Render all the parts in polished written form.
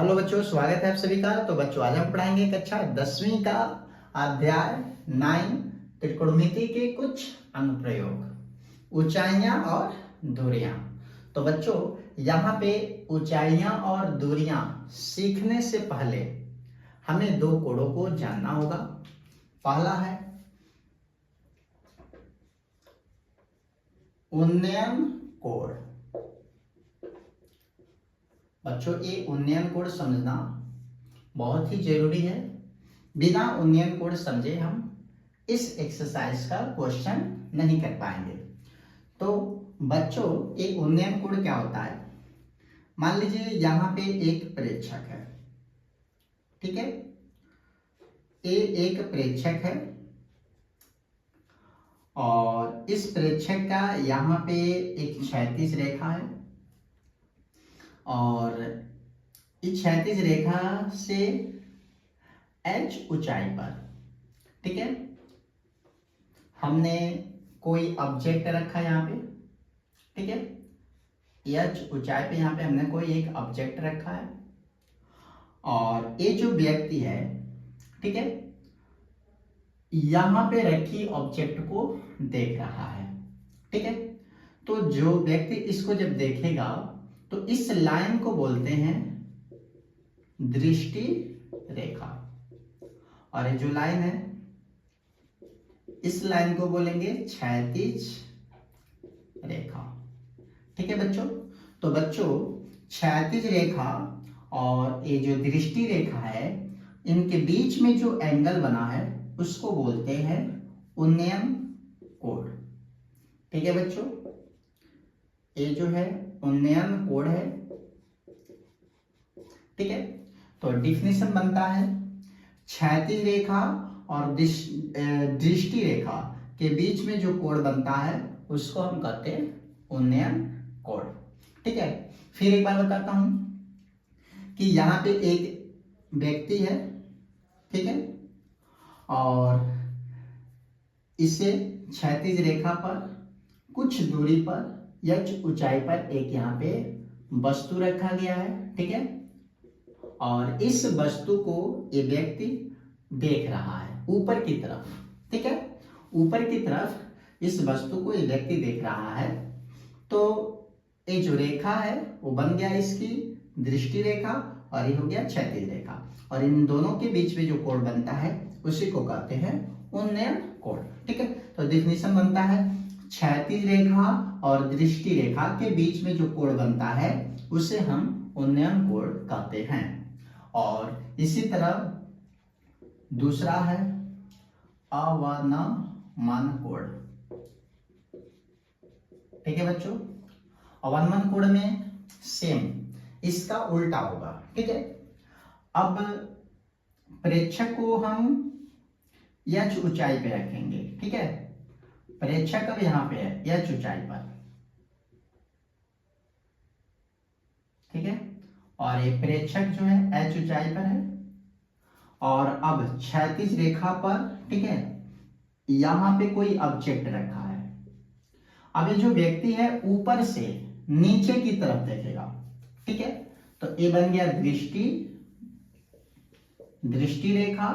Hello बच्चों, स्वागत है आप सभी का। तो बच्चों, आज हम पढ़ाएंगे कक्षा 10वीं का अध्याय 9 त्रिकोणमिति के कुछ अनुप्रयोग, ऊंचाइयां और दूरियां। तो बच्चों, यहाँ पे ऊंचाइयां और दूरियां सीखने से पहले हमें दो कोणों को जानना होगा। पहला है उन्नयन कोण। बच्चों, ये उन्नयन कोण समझना बहुत ही जरूरी है। बिना उन्नयन कोण समझे हम इस एक्सरसाइज का क्वेश्चन नहीं कर पाएंगे। तो बच्चों, एक उन्नयन कोण क्या होता है? मान लीजिए यहाँ पे एक प्रेक्षक है, ठीक है। ये एक प्रेक्षक है और इस प्रेक्षक का यहाँ पे एक क्षैतिज रेखा है और इस क्षैतिज रेखा से h ऊंचाई पर, ठीक है, हमने कोई ऑब्जेक्ट रखा यहाँ पे, ठीक है। h ऊंचाई पे यहाँ पे हमने कोई एक ऑब्जेक्ट रखा है और ये जो व्यक्ति है, ठीक है, यहाँ पे रखी ऑब्जेक्ट को देख रहा है, ठीक है। तो जो व्यक्ति इसको जब देखेगा तो इस लाइन को बोलते हैं दृष्टि रेखा और ये जो लाइन है इस लाइन को बोलेंगे क्षैतिज रेखा, ठीक है बच्चों। तो बच्चों, क्षैतिज रेखा और ये जो दृष्टि रेखा है, इनके बीच में जो एंगल बना है उसको बोलते हैं उन्नयन कोण, ठीक है बच्चों। ये जो है उन्नयन कोण है, ठीक है। तो डिफिनेशन बनता है क्षैतिज रेखा और दृष्टि रेखा के बीच में जो कोण बनता है उसको हम कहते हैं उन्नयन कोण, ठीक है। फिर एक बार बताता हूं कि यहाँ पे एक व्यक्ति है, ठीक है, और इसे क्षैतिज रेखा पर कुछ दूरी पर या ऊंचाई पर एक यहाँ पे वस्तु रखा गया है, ठीक है। और इस वस्तु को ये व्यक्ति देख रहा है ऊपर की तरफ, ठीक है। ऊपर की तरफ इस वस्तु को ये व्यक्ति देख रहा है। तो ये जो रेखा है वो बन गया इसकी दृष्टि रेखा और ये हो गया क्षैतिज रेखा और इन दोनों के बीच में जो कोण बनता है उसी को कहते हैं उन्नयन कोण, ठीक है। तो डिफिनेशन बनता है क्षैतिज रेखा और दृष्टि रेखा के बीच में जो कोण बनता है उसे हम उन्नयन कोण कहते हैं। और इसी तरह दूसरा है अवनमन कोण, ठीक है बच्चों। अवनमन कोण में सेम इसका उल्टा होगा, ठीक है। अब प्रेक्षक को हम h ऊंचाई पे रखेंगे, ठीक है। प्रेक्षक अब यहाँ पे है h ऊंचाई पर, ठीक है, और ये प्रेक्षक जो है h ऊंचाई पर है और अब क्षैतिज रेखा पर, ठीक है, यहाँ पे कोई ऑब्जेक्ट रखा है। अब ये जो व्यक्ति है ऊपर से नीचे की तरफ देखेगा, ठीक है। तो ये बन गया दृष्टि रेखा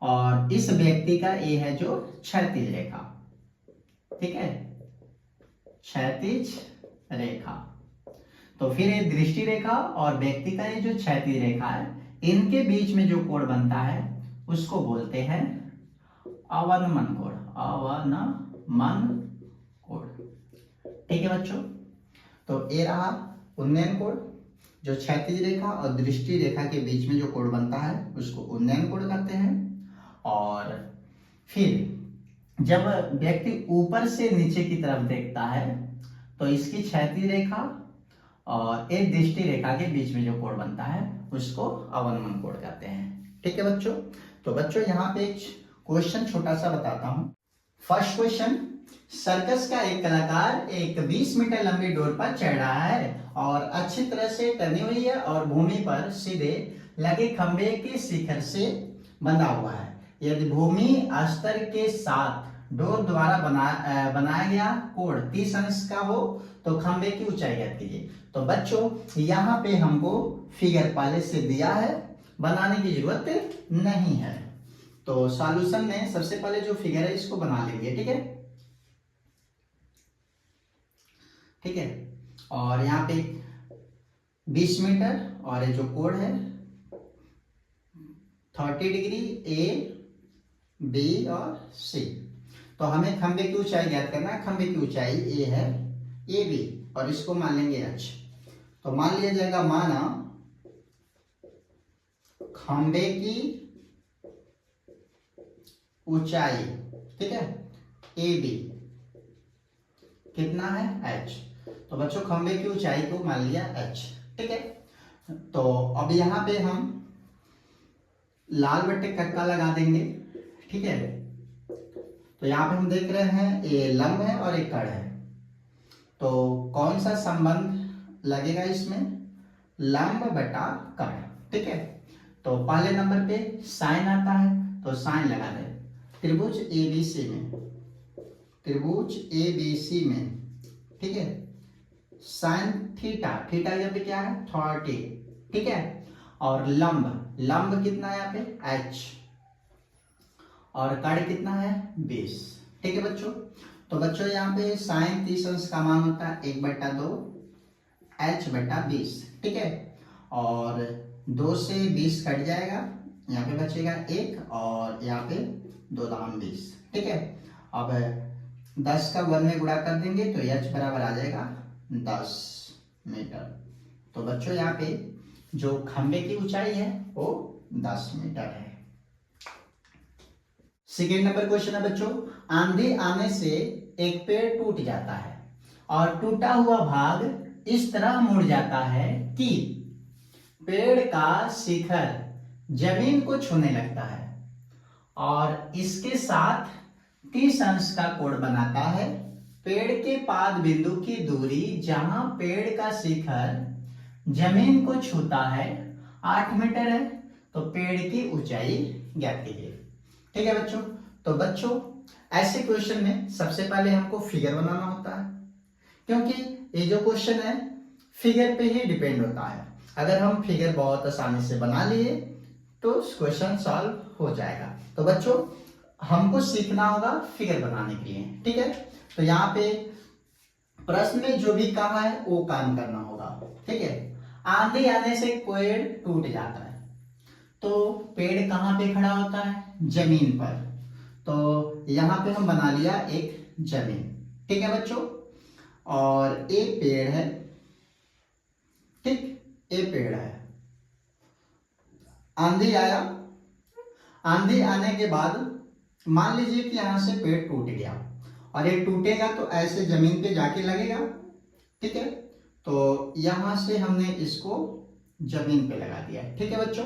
और इस व्यक्ति का ये है जो क्षैतिज रेखा, ठीक है, क्षैतिज रेखा। तो फिर ये दृष्टि रेखा और व्यक्ति का ये जो क्षैतिज रेखा है, इनके बीच में जो कोण बनता है उसको बोलते हैं अवनमन कोण, अवनमन कोण, ठीक है बच्चों। तो ये रहा उन्नयन कोण, जो क्षैतिज रेखा और दृष्टि रेखा के बीच में जो कोण बनता है उसको उन्नयन कोण कहते हैं। और फिर जब व्यक्ति ऊपर से नीचे की तरफ देखता है तो इसकी क्षैतिज रेखा और एक दृष्टि रेखा के बीच में जो कोण बनता है उसको अवनमन कोण कहते हैं, ठीक है बच्चों। तो बच्चों, यहाँ पे एक क्वेश्चन छोटा सा बताता हूं। फर्स्ट क्वेश्चन, सर्कस का एक कलाकार एक 20 मीटर लंबी डोर पर चढ़ रहा है और अच्छी तरह से टनी हुई है और भूमि पर सीधे लगे खंबे के शिखर से बंधा हुआ है। यदि भूमि स्तर के साथ डोर द्वारा बनाया गया कोण 30 अंश का हो तो खंबे की ऊंचाई ज्ञात कीजिए। तो बच्चों यहाँ पे हमको फिगर पहले से दिया है, बनाने की जरूरत नहीं है। तो सॉल्यूशन में सबसे पहले जो फिगर है इसको बना लेंगे, ठीक है। ठीक है, और यहाँ पे 20 मीटर और ये जो कोण है 30 डिग्री ए बी और सी। तो हमें खंबे की ऊंचाई ज्ञात करना है। खंबे की ऊंचाई ए है, ए बी, और इसको मान लेंगे एच। तो मान लिया जाएगा, माना खंबे की ऊंचाई, ठीक है, ए बी कितना है एच। तो बच्चों खंबे की ऊंचाई को मान लिया एच, ठीक है। तो अब यहाँ पे हम लाल बट्टे कक्का लगा देंगे, ठीक है। तो यहाँ पे हम देख रहे हैं ये लंब है और एक कड़ है, तो कौन सा संबंध लगेगा इसमें, लंब बटा कड़, ठीक है। तो पहले नंबर पे साइन आता है, तो साइन लगा दे त्रिभुज एबीसी में, त्रिभुज एबीसी में, ठीक है, साइन थीटा, थीटा यहाँ पे क्या है 30, ठीक है। और लंब, लंब कितना है यहाँ पे एच, और कड़ कितना है 20, ठीक है बच्चों। तो बच्चों यहाँ पे साइन 30 अंश का मान होता है 1/2 एच बटा 20, ठीक है। और 2 से 20 कट जाएगा, यहाँ पे बचेगा 1, और यहाँ पे 2 दाम 20, ठीक है। अब 10 का 1 में गुणा कर देंगे तो एच बराबर आ जाएगा 10 मीटर। तो बच्चों यहाँ पे जो खंबे की ऊंचाई है वो 10 मीटर है। सेकेंड नंबर क्वेश्चन है बच्चों, आंधी आने से एक पेड़ टूट जाता है और टूटा हुआ भाग इस तरह मुड़ जाता है कि पेड़ का शिखर जमीन को छूने लगता है और इसके साथ 30 अंश का कोण बनाता है। पेड़ के पाद बिंदु की दूरी जहां पेड़ का शिखर जमीन को छूता है 8 मीटर है। तो पेड़ की ऊंचाई ज्ञात कीजिए, ठीक है बच्चों। तो बच्चों ऐसे क्वेश्चन में सबसे पहले हमको फिगर बनाना होता है, क्योंकि ये जो क्वेश्चन है फिगर पे ही डिपेंड होता है। अगर हम फिगर बहुत आसानी से बना लिए तो क्वेश्चन सॉल्व हो जाएगा। तो बच्चों हमको सीखना होगा फिगर बनाने के लिए, ठीक है। तो यहाँ पे प्रश्न में जो भी कहा है वो काम करना होगा, ठीक है। आंधी आने से पेड़ टूट जाता है, तो पेड़ कहाँ पे खड़ा होता है, जमीन पर। तो यहाँ पे हम बना लिया एक जमीन, ठीक है बच्चों। और एक पेड़ है, ठीक, एक पेड़ है। आंधी आया, आंधी आने के बाद मान लीजिए कि यहां से पेड़ टूट गया, और ये टूटेगा तो ऐसे जमीन पे जाके लगेगा, ठीक है। तो यहां से हमने इसको जमीन पे लगा दिया, ठीक है बच्चों।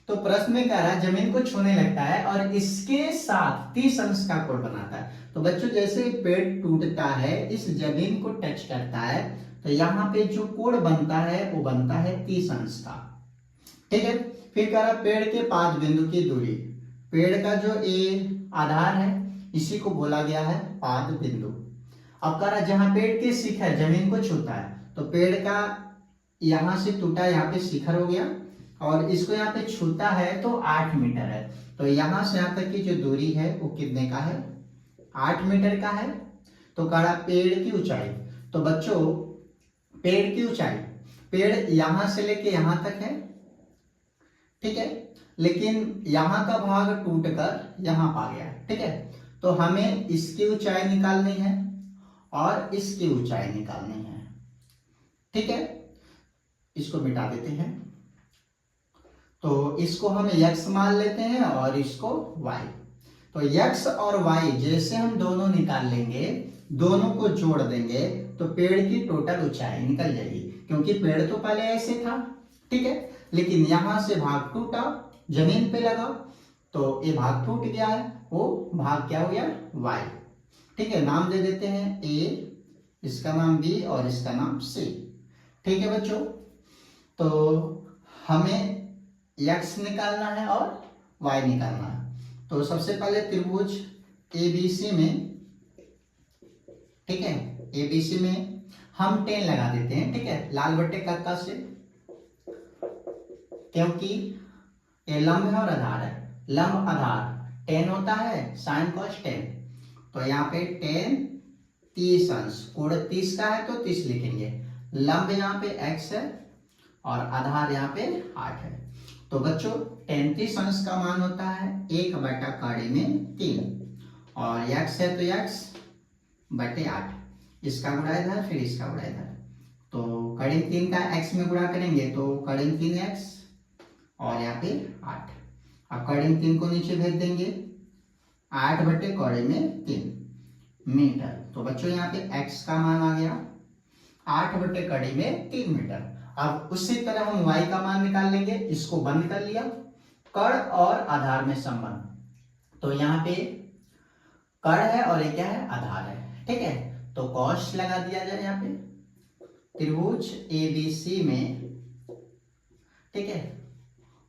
तो प्रश्न में कह रहा है जमीन को छूने लगता है और इसके साथ 30 अंश का कोण बनाता है। तो बच्चों जैसे पेड़ टूटता है इस जमीन को टच करता है तो यहाँ पे जो कोण बनता है वो बनता है 30 अंश का, ठीक है। फिर कह रहा पेड़ के पाद बिंदु की दूरी, पेड़ का जो ये आधार है इसी को बोला गया है पाद बिंदु। अब कह रहा जहां पेड़ के शिखर जमीन को छूता है, तो पेड़ का यहां से टूटा यहाँ पे शिखर हो गया और इसको यहाँ पे छूता है तो 8 मीटर है। तो यहां से यहां तक की जो दूरी है वो कितने का है, 8 मीटर का है। तो कह रहा पेड़ की ऊंचाई, तो बच्चों पेड़ की ऊंचाई, पेड़ यहां से लेके यहां तक है, ठीक है, लेकिन यहां का भाग टूटकर यहां पा गया, ठीक है। तो हमें इसकी ऊंचाई निकालनी है और इसकी ऊंचाई निकालनी है, ठीक है। इसको मिटा देते हैं, तो इसको हम x मान लेते हैं और इसको y। तो x और y जैसे हम दोनों निकाल लेंगे, दोनों को जोड़ देंगे तो पेड़ की टोटल ऊंचाई निकल जाएगी, क्योंकि पेड़ तो पहले ऐसे था, ठीक है, लेकिन यहां से भाग टूटा, जमीन पे लगा तो ये भाग टूट गया है, वो भाग क्या हो गया y, ठीक है। नाम दे देते हैं a, इसका नाम b और इसका नाम c, ठीक है बच्चों। तो हमें x निकालना है और y निकालना है। तो सबसे पहले त्रिभुज एबीसी में, ठीक है, एबीसी में हम 10 लगा देते हैं, ठीक है, लाल बट्टे कक्का से, क्योंकि ये लंब है और आधार है, लंब आधार 10 होता है साइन कॉस 10, तो यहाँ पे 10 30 अंश, कोण 30 का है तो 30 लिखेंगे, लंब यहाँ पे x है और आधार यहाँ पे 8 है। तो बच्चों 33 अंश का मान होता है 1/3 में 3, और x है तो x बटे 8, इसका गुणा इधर फिर इसका गुणा इधर, तो कड़ी 3 का x में गुणा करेंगे तो कड़ी 3x और यहाँ पे 8, अब कड़ी 3 को नीचे भेज देंगे, 8/3 मीटर, तो बच्चों यहाँ पे x का मान आ गया 8/3 मीटर। अब उसी तरह हम y का मान निकाल लेंगे, इसको बंद कर लिया, कण और आधार में संबंध, तो यहाँ पे कण है और ये क्या है, आधार है, ठीक है, तो कॉस लगा दिया जाए यहाँ पे, त्रिभुज एबीसी में, ठीक है,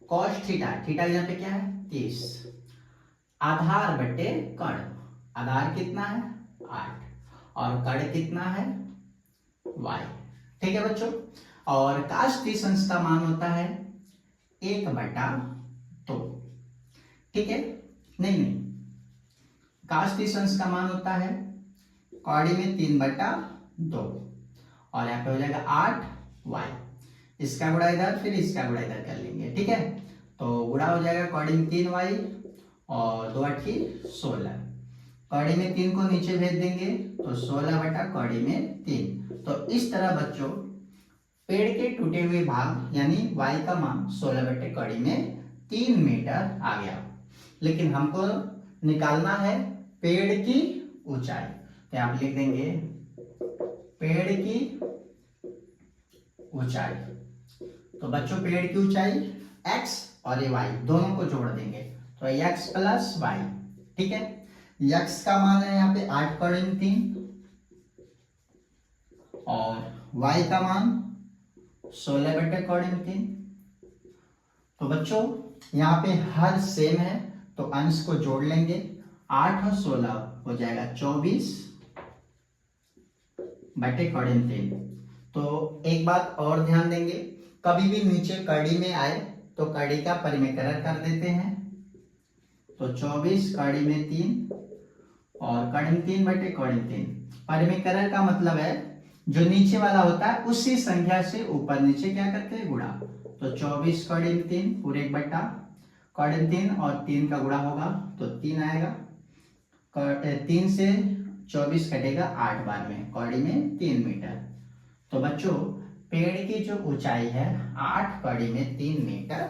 कॉस थीटा, थीटा यहाँ पे क्या है 30, आधार बटे कण, आधार कितना है 8 और कण कितना है y, ठीक है बच्चों। और cos 30 अंश का मान होता है 1/2, ठीक है, नहीं cos 30 अंश का मान होता है कौड़ी में 3/2, और यहाँ पे हो जाएगा 8y, इसका गुणा इधर फिर इसका गुणा इधर कर लेंगे, ठीक है, तो गुणा हो जाएगा कौड़ी में 3y और 2 8 16, कौड़ी में 3 को नीचे भेज देंगे तो 16/कौड़ी में 3, तो इस तरह बच्चों पेड़ के टूटे हुए भाग यानी y का मान 16/कौड़ी में 3 मीटर आ गया, लेकिन हमको निकालना है पेड़ की ऊंचाई, तो आप लिख देंगे पेड़ की ऊंचाई, तो बच्चों पेड़ की ऊंचाई x और ये y दोनों को जोड़ देंगे तो x प्लस y, ठीक है, x का मान है यहाँ पे 8/3 और y का मान 16/3, तो बच्चों यहाँ पे हर सेम है तो अंश को जोड़ लेंगे, 8 और 16 हो जाएगा 24/3। तो एक बात और ध्यान देंगे, कभी भी नीचे कड़ी में आए तो कड़ी का परिमेकरण कर देते हैं, तो 24/3 और कड़ी 3/3, परिमेकरण का मतलब है जो नीचे वाला होता है उसी संख्या से ऊपर नीचे क्या करते हैं गुणा, तो 24/3 पूरे 1/3 और 3 का गुणा होगा तो 3 आएगा, 3 से 24 कटेगा 8 बार में, कौड़ी में 3 मीटर। तो बच्चों पेड़ की जो ऊंचाई है 8 कौड़ी में 3 मीटर